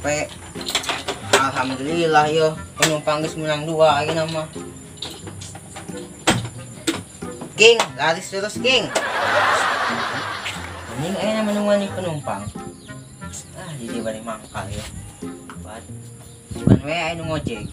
nyampe. Alhamdulillah yo, penumpang geus menang 2 ayeuna mah. King, laris terus King. Anjing ayeuna menunggu penumpang. Jadi bari mangkal ya. Bukan we aya nu ngojek.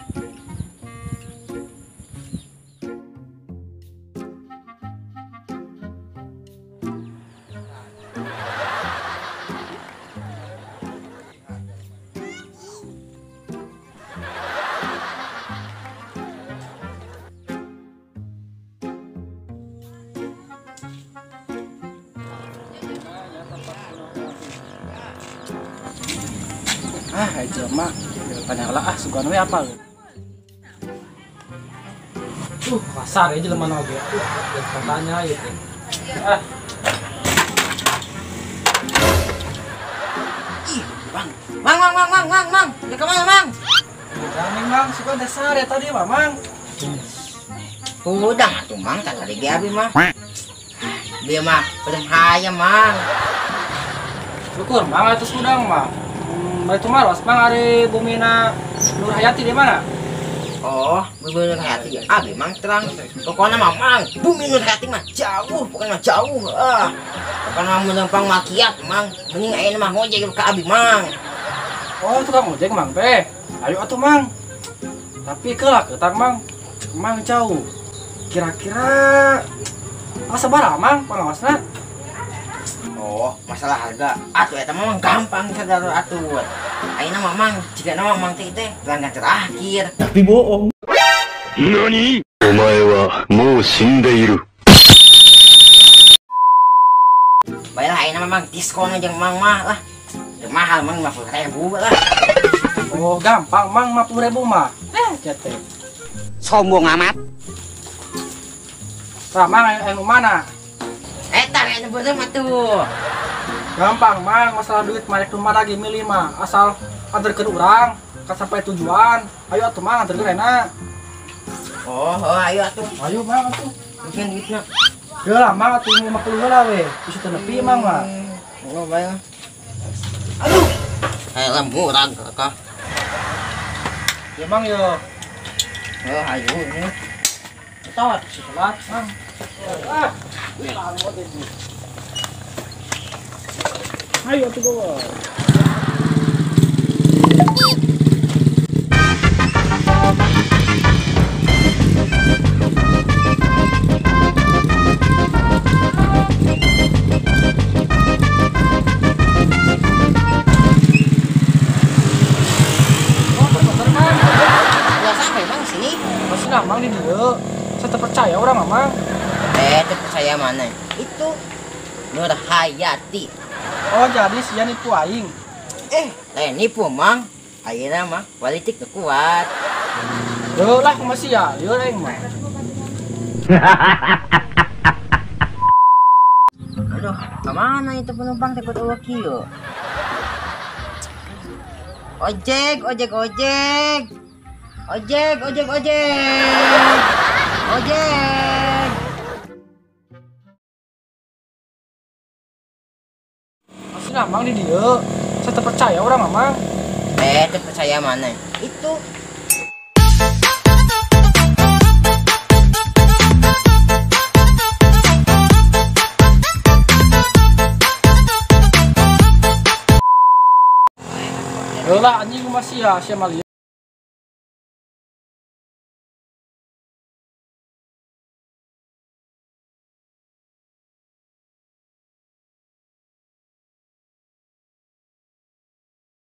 Jelema panyalah sugan we apa lu? Kasar ya jelema oge. Katanya itu. Ih, Mang. Ya kemana, Mang? Udah Mang, suka dasar ya tadi, Mang. Udah atuh, Mang, tak tadi ge abi mah. Dia mah pedang hayam, Mang. Syukur, Mang atus udang, Mang. Itu maros, Mang ari bumina Nur Hayati di mana? Oh, Bumi Nur Hayati. Abi Mang terang. Pokoknya Mang, Bumi Nur Hayati mah jauh, pokoknya mah jauh. Pokoknya mah menumpang makiat, Mang. Mending ayeuna mah ngojek ka abi Mang. Oh, tukang ojek Mang teh. Ayo atuh Mang. Tapi kelak ketar Mang. Mang jauh. Kira-kira sabaraha Mang pangawasna? Oh, masalah harga. Atuh eta mah gampang sadar atuh. Ayeuna mah Mang, jika nama Mang teh pelanggan terakhir. Tapi bohong. Nani? Omae wa mou shindeiru. Baiklah ayeuna mah Mang diskon aja Mang mah lah. Teu mahal Mang 50.000 lah. Oh, gampang Mang 50.000 mah. Jate. Sombong amat. Tah Mang anu mana? Eta aya bener mah tuh. Gampang Mang, masalah duit marek rumah lagi milih mah. Asal anterkeun urang ka sampai tujuan. Ayo atuh Mang anterkeun enak. Oh, ayo atuh. Ayo Mang atuh. Mungkin duitna. Teu lah Mang atuh 50 heula we. Bisa teu nepi Mang mah. Oh, bae. Aduh. Ayo murah kakak. Ya Mang yo. Oh, ayo ini. Tawat setelah Mang. Ayo atuh bawa. Mang di dieu. Saya percaya orang Mang. Percaya mana? Itu Nur Hayati. Oh, jadi sia nipu aing. Nipu Mang. Ayeuna mah politik teu kuat. Yo lah masih ya, yo aing mah. Aduh, kemana itu penumpang takut eueuh kieu? Ojek. Masih Mang di dieu. Saya percaya orang Mang. Percaya mana? Itu Yo lah anjing masih ya, sia mah